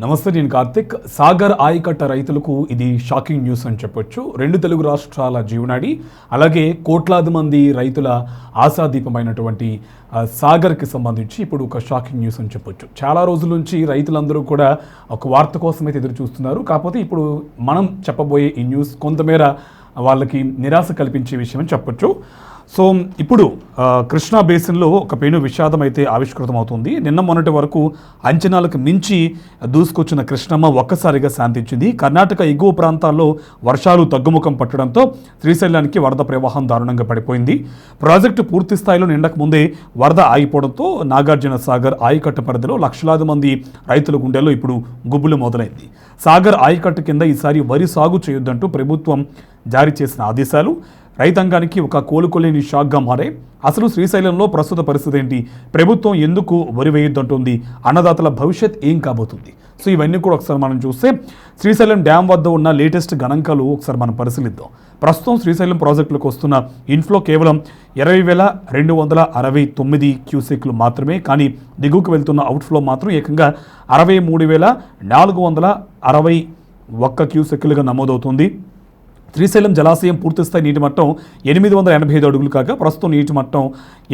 నమస్తే, నేను కార్తిక్. సాగర్ ఆయకట్ట రైతులకు ఇది షాకింగ్ న్యూస్ అని చెప్పొచ్చు. రెండు తెలుగు రాష్ట్రాల జీవనాడి, అలాగే కోట్లాది మంది రైతుల ఆశాదీపమైనటువంటి సాగర్కి సంబంధించి ఇప్పుడు ఒక షాకింగ్ న్యూస్ అని చెప్పొచ్చు. చాలా రోజుల నుంచి రైతులందరూ కూడా ఒక వార్త కోసం అయితే ఎదురు చూస్తున్నారు. కాకపోతే ఇప్పుడు మనం చెప్పబోయే ఈ న్యూస్ కొంతమేర వాళ్ళకి నిరాశ కల్పించే విషయం అని చెప్పొచ్చు. సో ఇప్పుడు కృష్ణా బేసిన్లో ఒక పెను విషాదం అయితే ఆవిష్కృతం అవుతుంది. నిన్న మొన్నటి వరకు అంచనాలకు మించి దూసుకొచ్చిన కృష్ణమ్మ ఒక్కసారిగా శాంతించింది. కర్ణాటక ఎగువ ప్రాంతాల్లో వర్షాలు తగ్గుముఖం పట్టడంతో శ్రీశైలానికి వరద ప్రవాహం దారుణంగా పడిపోయింది. ప్రాజెక్టు పూర్తి స్థాయిలో నిండక ముందే వరద ఆగిపోవడంతో నాగార్జున సాగర్ ఆయకట్ట పరిధిలో లక్షలాది మంది రైతుల గుండెల్లో ఇప్పుడు గుబులు మొదలైంది. సాగర్ ఆయకట్ట కింద ఈసారి వరి సాగు చేయొద్దంటూ ప్రభుత్వం జారీ చేసిన ఆదేశాలు రైతాంగానికి ఒక కోలుకోలేని షాక్గా మారాయి. అసలు శ్రీశైలంలో ప్రస్తుత పరిస్థితి ఏంటి, ప్రభుత్వం ఎందుకు వరి వేయొద్దంటుంది, అన్నదాతల భవిష్యత్ ఏం కాబోతుంది? సో ఇవన్నీ కూడా ఒకసారి మనం చూస్తే శ్రీశైలం డ్యామ్ వద్ద ఉన్న లేటెస్ట్ గణాంకాలు ఒకసారి మనం పరిశీలిద్దాం. ప్రస్తుతం శ్రీశైలం ప్రాజెక్టులకు వస్తున్న ఇన్ఫ్లో కేవలం 20,269 క్యూసెక్లు మాత్రమే. కానీ దిగువకు వెళ్తున్న అవుట్ఫ్లో మాత్రం ఏకంగా 63,461 క్యూసెక్లుగా నమోదవుతుంది. శ్రీశైలం జలాశయం పూర్తిస్థాయి నీటి మట్టం 885 అడుగులు కాగా ప్రస్తుతం నీటి మట్టం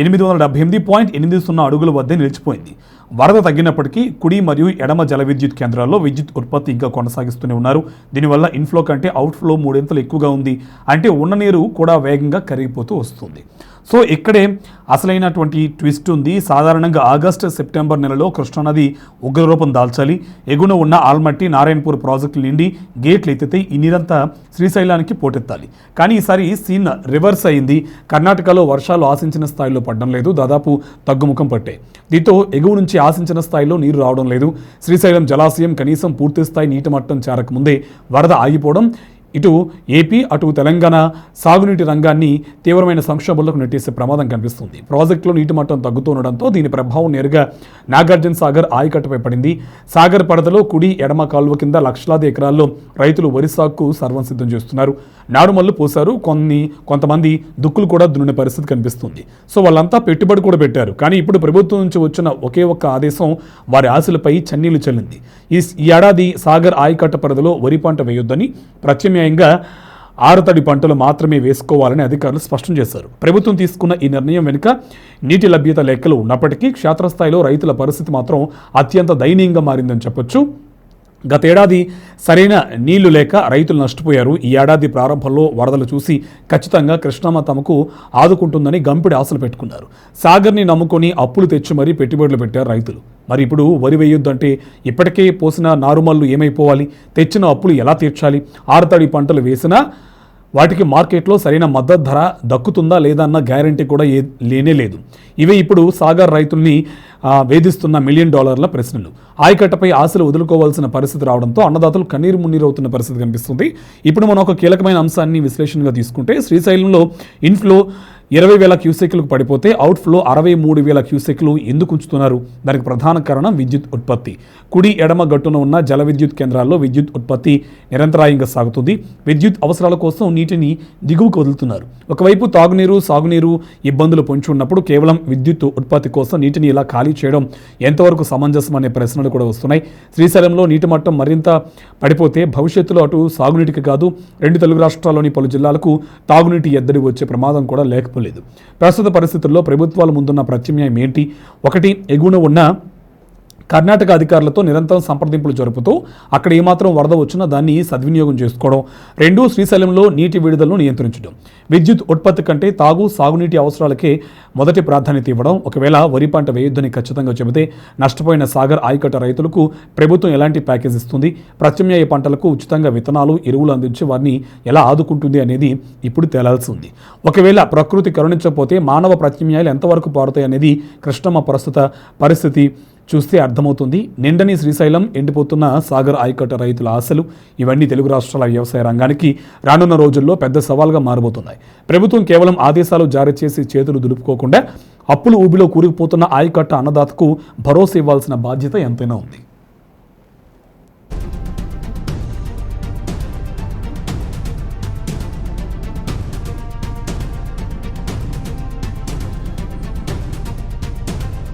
878.80 అడుగుల వద్దే నిలిచిపోయింది. వరద తగ్గినప్పటికీ కుడి మరియు ఎడమ జల విద్యుత్ కేంద్రాల్లో విద్యుత్ ఉత్పత్తి ఇంకా కొనసాగిస్తూనే ఉన్నారు. దీనివల్ల ఇన్ఫ్లో కంటే అవుట్ఫ్లో 3 ఇంతలు ఎక్కువగా ఉంది. అంటే ఉన్న నీరు కూడా వేగంగా కరిగిపోతూ వస్తుంది. సో ఇక్కడే అసలైనటువంటి ట్విస్ట్ ఉంది. సాధారణంగా ఆగస్టు సెప్టెంబర్ నెలలో కృష్ణానది ఉగ్రరూపం దాల్చాలి. ఎగున ఉన్న ఆల్మట్టి నారాయణపూర్ ప్రాజెక్టులు నిండి గేట్లు ఎత్తితే ఈ నీరంతా శ్రీశైలానికి పోటెత్తాలి. కానీ ఈసారి సీన్ రివర్స్ అయింది. కర్ణాటకలో వర్షాలు ఆశించిన స్థాయిలో పడడం లేదు, దాదాపు తగ్గుముఖం పట్టాయి. దీంతో ఎగువ నుంచి ఆశించిన స్థాయిలో నీరు రావడం లేదు. శ్రీశైలం జలాశయం కనీసం పూర్తి స్థాయి నీటి మట్టం చేరకముందే వరద ఆగిపోవడం ఇటు ఏపీ అటు తెలంగాణ సాగునీటి రంగాన్ని తీవ్రమైన సంక్షోభంలోకి నెట్టేసే ప్రమాదం కనిపిస్తుంది. ప్రాజెక్టులో నీటి మట్టం తగ్గుతుండడంతో దీని ప్రభావం నేరుగా నాగార్జున సాగర్ ఆయకట్టుపై పడింది. సాగర్ పడదలో కుడి ఎడమ కాలువ కింద లక్షలాది ఎకరాల్లో రైతులు వరి సాగుకు సర్వం సిద్ధం చేస్తున్నారు. నారుమల్లు పోశారు. కొంతమంది దుక్కులు కూడా దున్నిన పరిస్థితి కనిపిస్తుంది. సో వాళ్ళంతా పెట్టుబడి కూడా పెట్టారు. కానీ ఇప్పుడు ప్రభుత్వం నుంచి వచ్చిన ఒకే ఒక్క ఆదేశం వారి ఆశలపై చన్నీళ్లు చల్లింది. ఈ ఏడాది సాగర్ ఆయకట్ట పరిధిలో వరి పంట వేయొద్దని, ప్రత్యామ్నాయంగా ఆరుతడి పంటలు మాత్రమే వేసుకోవాలని అధికారులు స్పష్టం చేశారు. ప్రభుత్వం తీసుకున్న ఈ నిర్ణయం వెనుక నీటి లభ్యత లెక్కలు ఉన్నప్పటికీ క్షేత్రస్థాయిలో రైతుల పరిస్థితి మాత్రం అత్యంత దయనీయంగా మారిందని చెప్పొచ్చు. గతేడాది సరైన నీళ్లు లేక రైతులు నష్టపోయారు. ఈ ఏడాది ప్రారంభంలో వరదలు చూసి ఖచ్చితంగా కృష్ణమ్మ తమకు ఆదుకుంటుందని గంపిడి ఆశలు పెట్టుకున్నారు. సాగర్ని నమ్ముకొని అప్పులు తెచ్చి మరీ పెట్టుబడులు పెట్టారు రైతులు. మరి ఇప్పుడు వరి వేయొద్దంటే ఇప్పటికే పోసిన నారుమల్లు ఏమైపోవాలి? తెచ్చిన అప్పులు ఎలా తీర్చాలి? ఆరుతడి పంటలు వేసినా వాటికి మార్కెట్లో సరైన మద్దతు ధర దక్కుతుందా లేదా అన్న గ్యారంటీ కూడా లేనే లేదు. ఇవే ఇప్పుడు సాగర్ రైతుల్ని వేధిస్తున్న $1 మిలియన్ ప్రశ్నలు. ఆయకట్టపై ఆశలు వదులుకోవాల్సిన పరిస్థితి రావడంతో అన్నదాతలు కన్నీరు మున్నీరవుతున్న పరిస్థితి కనిపిస్తుంది. ఇప్పుడు మనం ఒక కీలకమైన అంశాన్ని విశ్లేషణగా తీసుకుంటే శ్రీశైలంలో ఇన్ఫ్లో 20,000 క్యూసెక్లకు పడిపోతే అవుట్ఫ్లో 63,000 క్యూసెక్లు ఎందుకు ఉంచుతున్నారు? దానికి ప్రధాన కారణం విద్యుత్ ఉత్పత్తి. కుడి ఎడమ గట్టున ఉన్న జల విద్యుత్ కేంద్రాల్లో విద్యుత్ ఉత్పత్తి నిరంతరాయంగా సాగుతుంది. విద్యుత్ అవసరాల కోసం నీటిని దిగువకు వదులుతున్నారు. ఒకవైపు తాగునీరు సాగునీరు ఇబ్బందులు పొంచి ఉన్నప్పుడు కేవలం విద్యుత్ ఉత్పత్తి కోసం నీటిని ఇలా ఖాళీ చేయడం ఎంతవరకు సమంజసం అనే ప్రశ్నలు కూడా వస్తున్నాయి. శ్రీశైలంలో నీటి మట్టం మరింత పడిపోతే భవిష్యత్తులో అటు సాగునీటికి కాదు, రెండు తెలుగు రాష్ట్రాల్లోని పలు జిల్లాలకు తాగునీటి ఎద్దడి వచ్చే ప్రమాదం కూడా లేకపోలేదు. ప్రస్తుత పరిస్థితుల్లో ప్రభుత్వాల ముందున్న ప్రత్యామ్నాయం ఏంటి? ఒకటి, ఎగువన ఉన్న కర్ణాటక అధికారులతో నిరంతరం సంప్రదింపులు జరుపుతూ అక్కడ ఏమాత్రం వరద వచ్చినా దాన్ని సద్వినియోగం చేసుకోవడం. 2, శ్రీశైలంలో నీటి విడుదలను నియంత్రించడం. విద్యుత్ ఉత్పత్తి కంటే సాగునీటి అవసరాలకే మొదటి ప్రాధాన్యత ఇవ్వడం. ఒకవేళ వరి పంట వేయొద్దని ఖచ్చితంగా చెబితే నష్టపోయిన సాగర్ ఆయకట్ట రైతులకు ప్రభుత్వం ఎలాంటి ప్యాకేజ్ ఇస్తుంది? ప్రత్యామ్నాయ పంటలకు ఉచితంగా విత్తనాలు ఎరువులు అందించి వారిని ఎలా ఆదుకుంటుంది అనేది ఇప్పుడు తేలాల్సి ఉంది. ఒకవేళ ప్రకృతి కరుణించకపోతే మానవ ప్రత్యామ్నాయాలు ఎంతవరకు పారుతాయి అనేది కృష్ణమ్మ ప్రస్తుత పరిస్థితి చూస్తే అర్థమవుతుంది. నిండని శ్రీశైలం, ఎండిపోతున్న సాగర్ ఆయకట్ట రైతుల ఆశలు, ఇవన్నీ తెలుగు రాష్ట్రాల వ్యవసాయ రంగానికి రానున్న రోజుల్లో పెద్ద సవాల్గా మారబోతున్నాయి. ప్రభుత్వం కేవలం ఆదేశాలు జారీ చేసి చేతులు దులుపుకోకుండా అప్పులు ఊబిలో కూరుకుపోతున్న ఆయకట్ట అన్నదాతకు భరోసా ఇవ్వాల్సిన బాధ్యత ఎంతైనా ఉంది.